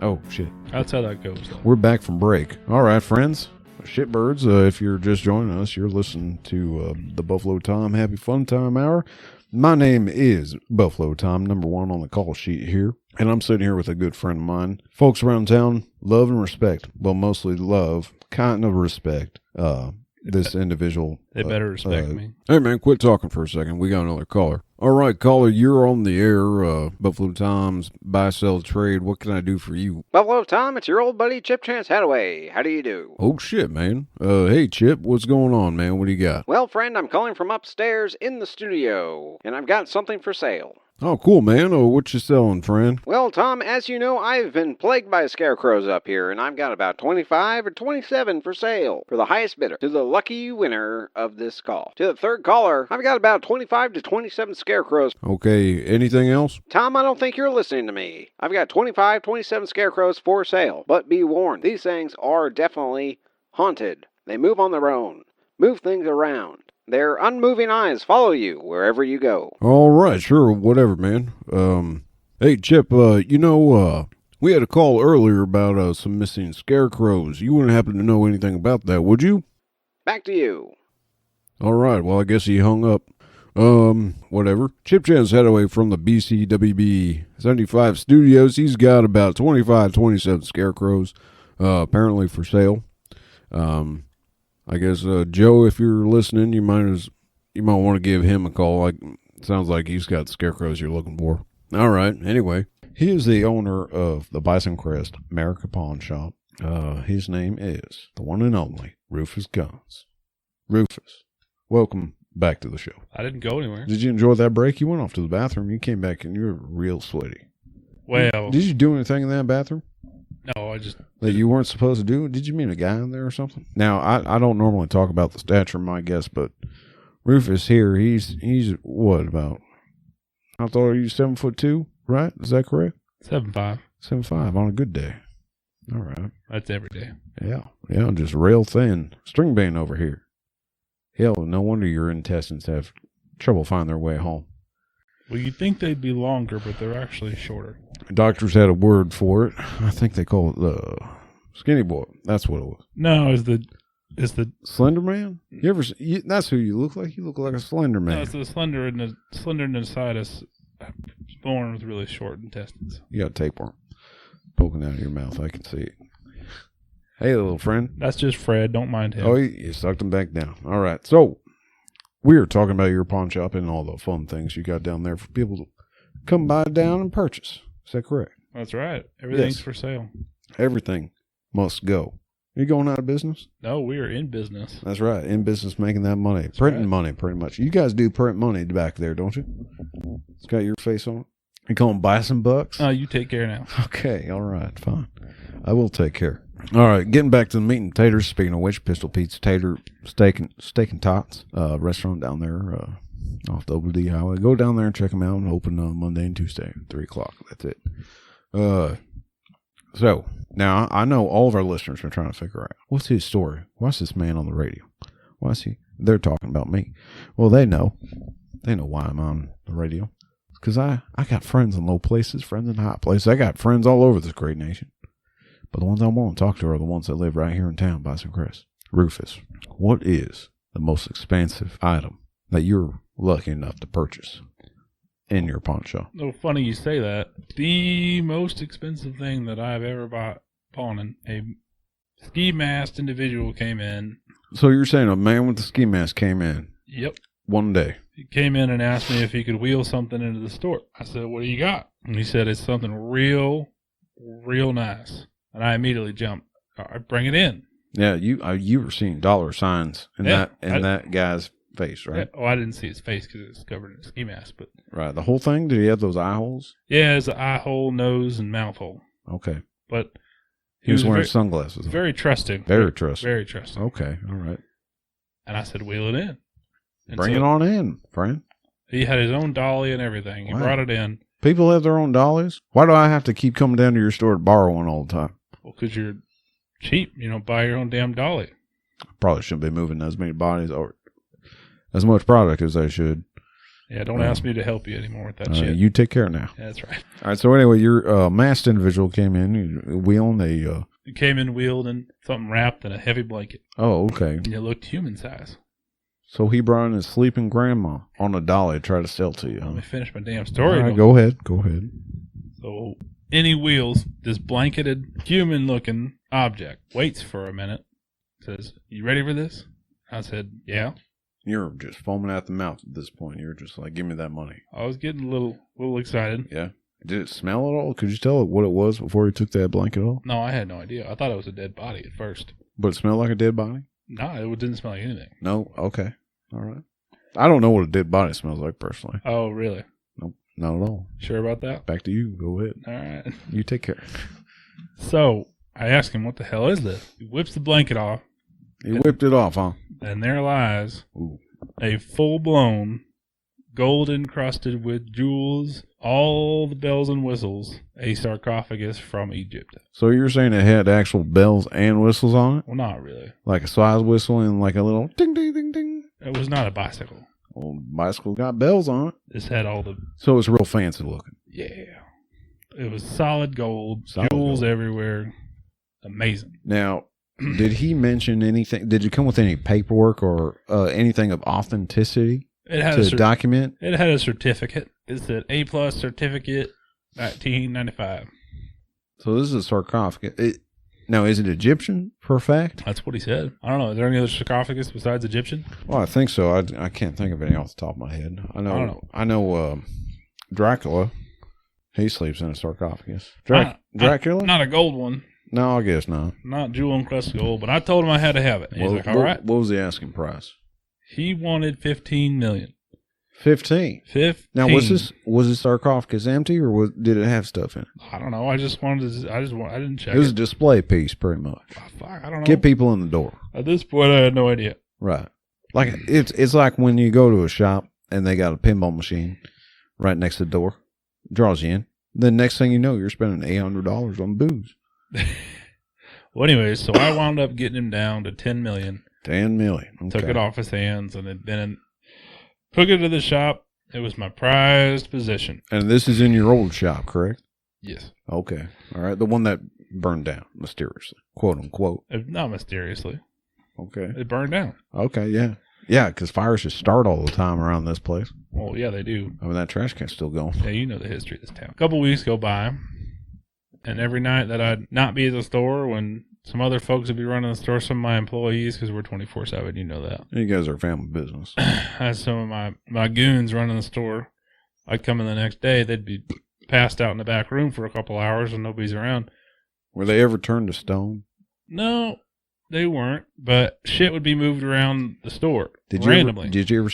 Oh, shit. That's how that goes. We're back from break. All right, friends. Shitbirds, if you're just joining us, you're listening to the Buffalo Tom Happy Fun Time Hour. My name is Buffalo Tom, number 1 on the call sheet here. And I'm sitting here with a good friend of mine. Folks around town love and respect. Well, mostly love, kind of respect this individual. They better respect me. Hey, man, quit talking for a second. We got another caller. All right, caller, you're on the air. Buffalo Tom's buy, sell, trade. What can I do for you? Buffalo Tom, it's your old buddy Chip Chance Hadaway. How do you do? Oh, shit, man. Hey, Chip, what's going on, man? What do you got? Well, friend, I'm calling from upstairs in the studio, and I've got something for sale. Oh, cool, man. Oh, what you selling, friend? Well, Tom, as you know, I've been plagued by scarecrows up here, and I've got about 25 or 27 for sale for the highest bidder, to the lucky winner of this call. To the third caller, I've got about 25 to 27 scarecrows. Okay, anything else? Tom, I don't think you're listening to me. I've got 25, 27 scarecrows for sale, but be warned, these things are definitely haunted. They move on their own, move things around. Their unmoving eyes follow you wherever you go. All right, sure, whatever, man. Hey, Chip, we had a call earlier about some missing scarecrows. You wouldn't happen to know anything about that, would you? Back to you. All right, well, I guess he hung up. Whatever. Chip Chance Hadaway from the BCWB 75 studios. He's got about 25, 27 scarecrows, apparently for sale. I guess, Joe, if you're listening, you might want to give him a call. Sounds like he's got the scarecrows you're looking for. All right. Anyway, he is the owner of the Bison Crest America Pawn Shop. His name is the one and only Rufus Gunns. Rufus, welcome back to the show. I didn't go anywhere. Did you enjoy that break? You went off to the bathroom. You came back and you were real sweaty. Well, did you do anything in that bathroom? No, I just... That you weren't supposed to do? Did you meet a guy in there or something? Now, I don't normally talk about the stature of my guest, but Rufus here, he's what, about, I thought, are you 7'2", right? Is that correct? 7'5". 7'5" on a good day. All right. That's every day. Yeah, just rail thin. String bean over here. Hell, no wonder your intestines have trouble finding their way home. Well, you'd think they'd be longer, but they're actually shorter. Doctors had a word for it. I think they call it skinny boy. That's what it was. No, it's the Slender Man. That's who you look like. You look like a Slender Man. No, it's the slenderness side is born with really short intestines. You got a tapeworm poking out of your mouth. I can see it. Hey, little friend. That's just Fred. Don't mind him. Oh, you sucked him back down. All right. So we are talking about your pawn shop and all the fun things you got down there for people to come by down and purchase. Is that correct? That's right. Everything's for sale. Everything must go. Are you going out of business? No, we are in business. That's right. In business, making that money. That's printing money, pretty much. You guys do print money back there, don't you? It's got your face on it. You call them Bison Bucks? Oh, you take care now. Okay. All right. Fine. I will take care. All right. Getting back to the meat and taters. Speaking of which, Pistol Pete's Tater Steak and Tots restaurant down there off the OBD Highway. Go down there and check them out. Open on Monday and Tuesday at 3 o'clock. That's it. So now I know all of our listeners are trying to figure out what's his story. Why's this man on the radio? Why is he? They're talking about me. Well, they know why I'm on the radio. Because I got friends in low places, friends in high places. I got friends all over this great nation. But the ones I want to talk to are the ones that live right here in town, Bison Crest. Rufus, what is the most expensive item that you're lucky enough to purchase in your pawn shop? No, funny you say that. The most expensive thing that I've ever bought pawning, a ski masked individual came in. So you're saying a man with a ski mask came in? Yep. One day. He came in and asked me if he could wheel something into the store. I said, what do you got? And he said, it's something real nice. And I immediately jumped. All right, bring it in. Yeah, you were seeing dollar signs in that guy's face, right? Yeah, I didn't see his face because it was covered in a ski mask. But right, the whole thing. Did he have those eye holes? Yeah, it's an eye hole, nose, and mouth hole. Okay, but he was wearing sunglasses. Very trusting. Very trusting. Very trusting. Okay, all right. And I said, wheel it in. And bring it on in, friend. He had his own dolly and everything. He brought it in. People have their own dollies. Why do I have to keep coming down to your store to borrow one all the time? Well, because you're cheap. You don't buy your own damn dolly. Probably shouldn't be moving as many bodies or as much product as I should. Yeah, don't ask me to help you anymore with that shit. You take care now. Yeah, that's right. All right. So anyway, your masked individual came in, wheeling a. He came in wheeled in something wrapped in a heavy blanket. Oh, okay. And it looked human size. So he brought in his sleeping grandma on a dolly to try to sell to you. Let me finish my damn story. All right, go ahead. So, in he wheels this blanketed, human-looking object. Waits for a minute. Says, "You ready for this?" I said, "Yeah." You're just foaming at the mouth at this point. You're just like, "Give me that money." I was getting a little excited. Yeah. Did it smell at all? Could you tell what it was before he took that blanket off? No, I had no idea. I thought it was a dead body at first. But it smelled like a dead body? No, it didn't smell like anything. No? Okay. All right. I don't know what a dead body smells like personally. Oh, really? Nope. Not at all. Sure about that? Back to you. Go ahead. All right. You take care. So, I asked him, "What the hell is this?" He whips the blanket off. He whipped it off, huh? And there lies Ooh. a full-blown, gold encrusted with jewels, all the bells and whistles, a sarcophagus from Egypt. So you're saying it had actual bells and whistles on it? Well, not really. Like a size whistle and like a little ding, ding, ding, ding? It was not a bicycle. Well, bicycle got bells on it. This had all the... So it's real fancy looking. Yeah. It was solid gold, Solid jewels gold. everywhere. Amazing. Now, did he mention anything? Did you come with any paperwork or anything of authenticity It had to document? It had a certificate. It said A+ certificate, 1995. So this is a sarcophagus. Now, is it Egyptian for a fact? That's what he said. I don't know. Is there any other sarcophagus besides Egyptian? Well, I think so. I can't think of any off the top of my head. I don't know. I know Dracula. He sleeps in a sarcophagus. Dracula? Not a gold one. No, I guess not. Not jewel encrusted gold, but I told him I had to have it. And he's like, all right. What was the asking price? He wanted $15 million. 15. 15. Now, was the sarcophagus empty or did it have stuff in it? I don't know. I didn't check. It was a display piece, pretty much. Oh, fuck, I don't know. Get people in the door. At this point, I had no idea. Right. Like it's like when you go to a shop and they got a pinball machine right next to the door, draws you in. Then next thing you know, you're spending $800 on booze. Well, anyways, so I wound up getting him down to $10 million. $10 million. Okay. Took it off his hands and took it to the shop. It was my prized possession. And this is in your old shop, correct? Yes. Okay. All right. The one that burned down mysteriously, quote unquote. Not mysteriously. Okay. It burned down. Okay. Yeah. Yeah, because fires just start all the time around this place. Well, yeah, they do. I mean, that trash can's still going. Yeah, you know the history of this town. A couple weeks go by, and every night that I'd not be at the store, when some other folks would be running the store, some of my employees, because we're 24/7, you know that. You guys are a family business. I had some of my goons running the store. I'd come in the next day, they'd be passed out in the back room for a couple hours and nobody's around. Were they ever turned to stone? No, they weren't, but shit would be moved around the store randomly. Did you ever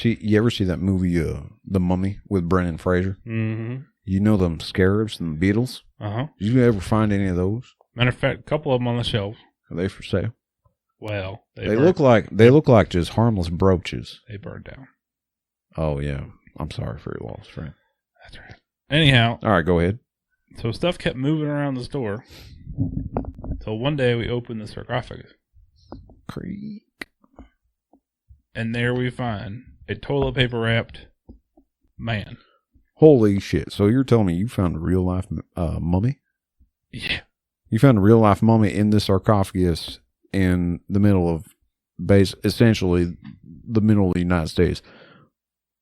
see that movie, The Mummy, with Brendan Fraser? Mm-hmm. You know them scarabs and the beetles? Uh-huh. Did you ever find any of those? Matter of fact, a couple of them on the shelf. Are they for sale? Well, they look like just harmless brooches. They burned down. Oh yeah, I'm sorry for your loss, friend. That's right. Anyhow, all right, go ahead. So stuff kept moving around the store. So one day we opened the sarcophagus. Creak. And there we find a toilet paper wrapped man. Holy shit! So you're telling me you found a real life mummy? Yeah. You found a real life mummy in this sarcophagus in the middle of essentially the middle of the United States.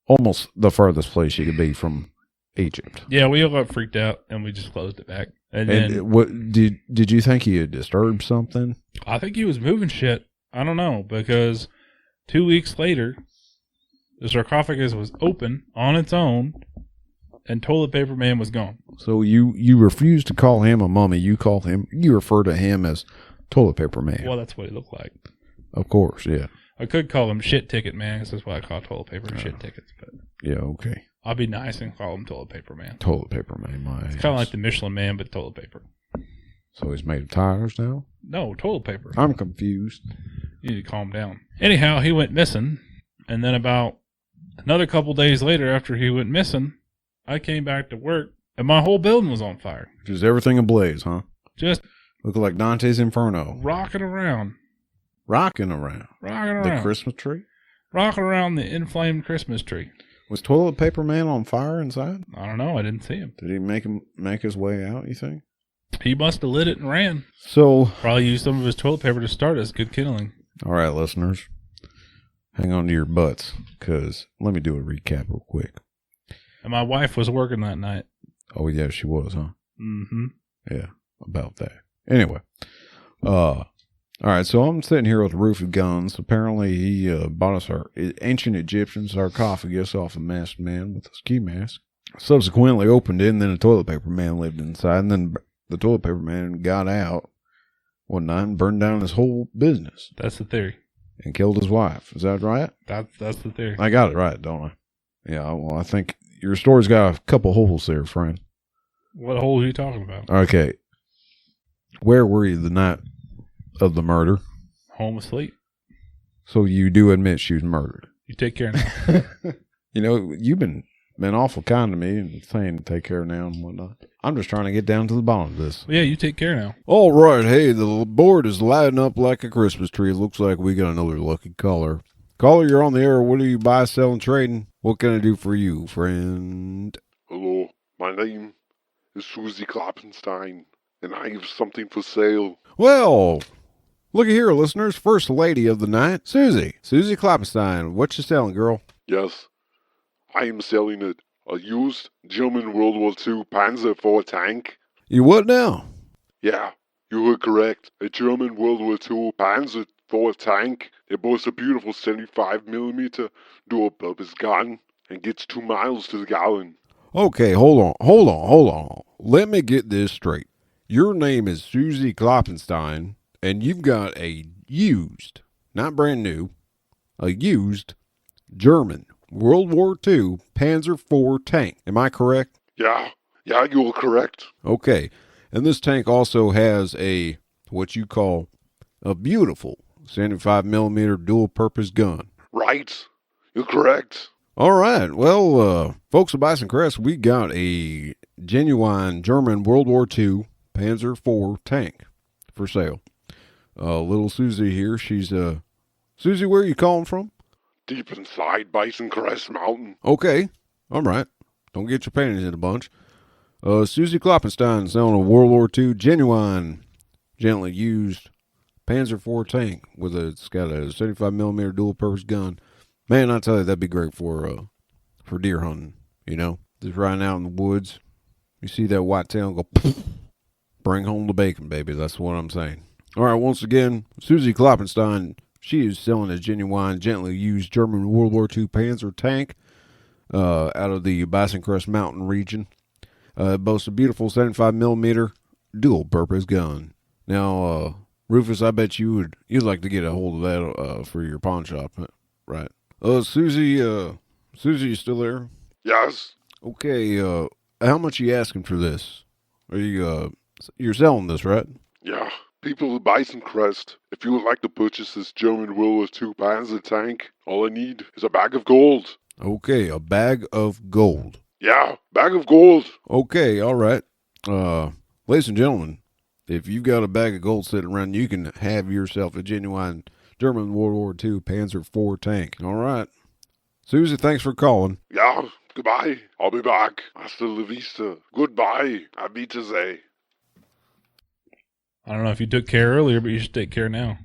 Almost the farthest place you could be from Egypt. Yeah, we all got freaked out and we just closed it back. And then what did you think he had disturbed something? I think he was moving shit. I don't know, because 2 weeks later the sarcophagus was open on its own and Toilet Paper Man was gone. So you refuse to call him a mummy. You refer to him as Toilet Paper Man. Well, that's what he looked like. Of course, yeah. I could call him Shit Ticket Man, because that's why I call toilet paper and shit tickets. But yeah, okay. I'll be nice and call him Toilet Paper Man. Toilet Paper Man, It's kind of like the Michelin Man, but toilet paper. So he's made of tires now? No, toilet paper. I'm confused. You need to calm down. Anyhow, he went missing, and then about another couple days later, after he went missing, I came back to work, and my whole building was on fire. Just everything ablaze, huh? Just look like Dante's Inferno. Rocking around. Rocking around. The Christmas tree? Rocking around the inflamed Christmas tree. Was Toilet Paper Man on fire inside? I don't know. I didn't see him. Did he make his way out, you think? He must have lit it and ran. So, Probably used some of his toilet paper to start as good kindling. all right, listeners, hang on to your butts, because let me do a recap real quick. And my wife was working that night. Oh, yeah, she was, huh? Mm-hmm. Yeah, about that. Anyway, all right, so I'm sitting here with Rufus Gunns. Apparently, he bought us our ancient Egyptian sarcophagus off a masked man with a ski mask. Subsequently opened it, and then a toilet paper man lived inside, and then the toilet paper man got out one night and burned down his whole business That's the theory. and killed his wife. Is that right? That's the theory. I got it right, don't I? Yeah, well, I think your story's got a couple holes there, friend. What hole are you talking about? Okay. Where were you the night of the murder? Home asleep. So you do admit she was murdered. You take care now. You know, you've been awful kind to me and saying to take care now and whatnot. I'm just trying to get down to the bottom of this. Well, yeah, you take care now. All right, hey, the board is lighting up like a Christmas tree. It looks like we got another lucky caller. Caller, you're on the air. What do you buy, selling, trading? What can I do for you, friend? Hello, my name is Susie Kloppenstein, and I have something for sale. Well, look here, listeners. First lady of the night, Susie. Susie Kloppenstein. What you selling, girl? Yes, I am selling a used German World War II Panzer IV tank. You what now? Yeah, you were correct. A German World War II Panzer IV tank. It boasts a beautiful 75mm dual-purpose gun and gets 2 miles to the gallon. Okay, hold on. Let me get this straight. Your name is Susie Kloppenstein, and you've got a used, not brand new, a used German World War II Panzer IV tank. Am I correct? Yeah, you are correct. Okay, and this tank also has a, what you call, a beautiful 75mm dual-purpose gun. Right, you're correct. All right. Well, folks at Bison Crest, we got a genuine German World War II Panzer IV tank for sale. Little Susie here. She's, Susie, where are you calling from? Deep inside Bison Crest Mountain. Okay. All right. Don't get your panties in a bunch. Susie Kloppenstein selling a World War II genuine, gently used Panzer IV tank it's got a 75mm dual-purpose gun. Man, I tell you, that'd be great for deer hunting, you know? Just riding out in the woods. You see that whitetail and go, poof, bring home the bacon, baby. That's what I'm saying. All right, once again, Susie Kloppenstein, she is selling a genuine, gently used German World War II Panzer tank out of the Bison Crest Mountain region. It boasts a beautiful 75mm dual-purpose gun. Now, Rufus, I bet you'd like to get a hold of that for your pawn shop, right? Susie, you still there? Yes. Okay, how much are you asking for this? Are you're selling this, right? Yeah. People of Bison Crest, if you would like to purchase this German World War II Panzer tank, all I need is a bag of gold. Okay, a bag of gold. Yeah, bag of gold. Okay, all right. Ladies and gentlemen, if you've got a bag of gold sitting around, you can have yourself a genuine German World War II Panzer IV tank. All right. Susie, thanks for calling. Yeah, goodbye. I'll be back. Hasta la vista. Goodbye. Auf Wiedersehen. I don't know if you took care earlier, but you should take care now.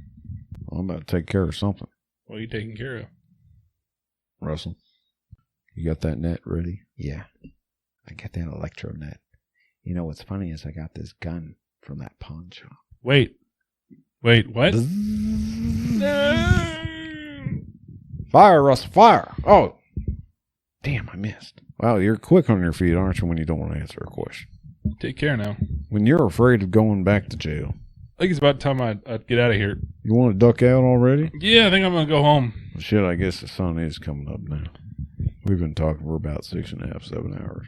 I'm about to take care of something. What are you taking care of? Russell, you got that net ready? Yeah, I got that electro net. You know what's funny is I got this gun from that pawn shop. Wait, what? Fire, Russell, fire! Oh, damn, I missed. Wow, you're quick on your feet, aren't you, when you don't want to answer a question? Take care now. When you're afraid of going back to jail. I think it's about time I'd get out of here. You want to duck out already? Yeah, I think I'm going to go home. Well, shit, I guess the sun is coming up now. We've been talking for about 6.5, 7 hours.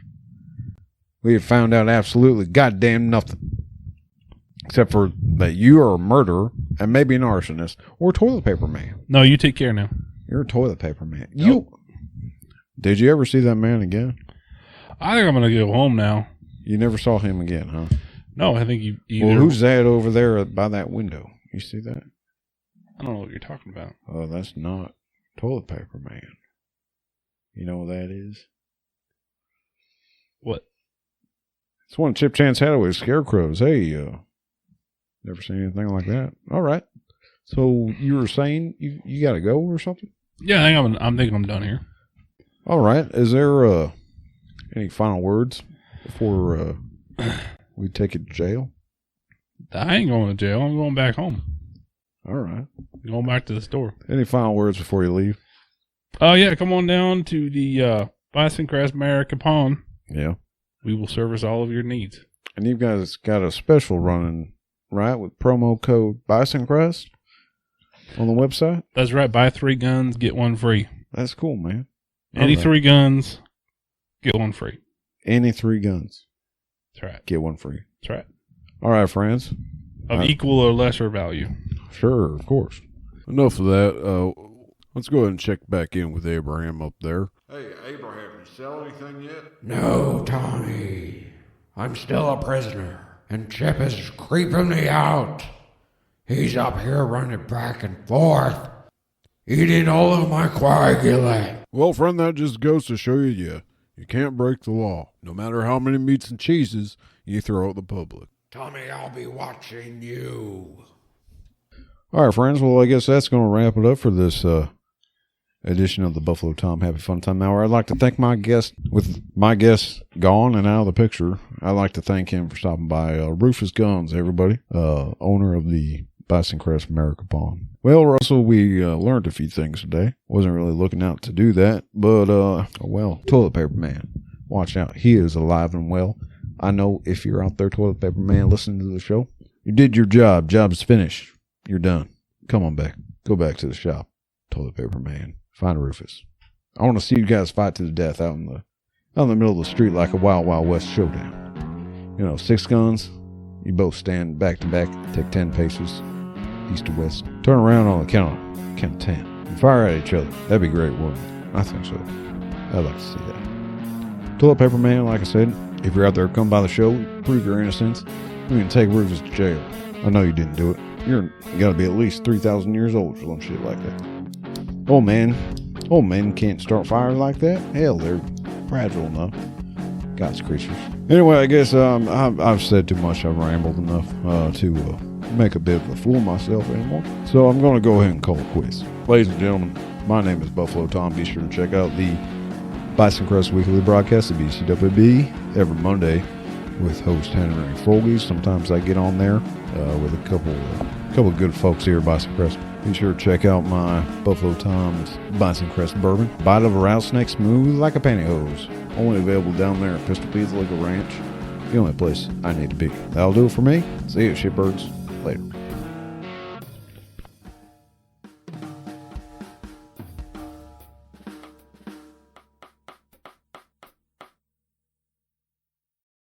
We have found out absolutely goddamn nothing. Except for that you are a murderer and maybe an arsonist or a toilet paper man. No, you take care now. You're a toilet paper man. Nope. Did you ever see that man again? I think I'm going to go home now. You never saw him again, huh? No, I think you either... Well, who's that over there by that window? You see that? I don't know what you're talking about. Oh, that's not toilet paper man. You know what that is? What? It's one of Chip Chance Hathaway's scarecrows. Hey, never seen anything like that. All right. So you were saying you got to go or something? Yeah, I'm thinking I'm done here. All right. Is there any final words before we take it to jail? I ain't going to jail. I'm going back home. All right. Going back to the store. Any final words before you leave? Oh, yeah. Come on down to the Bison Crest America Pond. Yeah. We will service all of your needs. And you guys got a special running, right, with promo code Bison Crest on the website? That's right. Buy 3 guns, get 1 free. That's cool, man. Any 3 guns, get 1 free. Any 3 guns. That's right. Get 1 free. That's right. All right, friends. Of equal or lesser value. Sure, of course. Enough of that. Let's go ahead and check back in with Abraham up there. Hey, Abraham, you sell anything yet? No, Tommy. I'm still a prisoner, and Chip is creeping me out. He's up here running back and forth, eating all of my coagulate. Well, friend, that just goes to show you can't break the law. No matter how many meats and cheeses you throw at the public. Tommy, I'll be watching you. All right, friends. Well, I guess that's going to wrap it up for this edition of the Buffalo Tom Happy Fun Time Hour. I'd like to thank my guest. With my guest gone and out of the picture, I'd like to thank him for stopping by. Rufus Gunns, everybody, owner of the Bison Crest America Pond. Well, Russell, we learned a few things today. Wasn't really looking out to do that, but toilet paper man, watch out. He is alive and well. I know if you're out there, toilet paper man, listening to the show, you did your job. Job's finished. You're done. Come on back. Go back to the shop, toilet paper man. Find Rufus. I want to see you guys fight to the death out in the middle of the street like a Wild Wild West showdown. 6 guns. You both stand back to back, take 10 paces, east to west. Turn around on the count of 10. And fire at each other. That'd be great, wouldn't it? I think so. I'd like to see that. Toilet paper man, like I said, if you're out there, come by the show, prove your innocence. We can take Rufus to jail. I know you didn't do it. You gotta be at least 3,000 years old for some shit like that. Old men can't start fires like that. Hell, they're fragile enough. God's creatures. Anyway, I guess I've said too much. I've rambled enough to make a bit of a fool of myself anymore. So I'm going to go ahead and call it quits. Ladies and gentlemen, my name is Buffalo Tom. Be sure to check out the Bison Crest Weekly broadcast at BCWB every Monday with host Henry Folgies. Sometimes I get on there with a couple of good folks here at Bison Crest. Be sure to check out my Buffalo Tom's Bison Crest Bourbon. Bite of a rattlesnake, smooth like a pantyhose. Only available down there at Pistol Pete's Legal Ranch. The only place I need to be. That'll do it for me. See you, shitbirds. Later.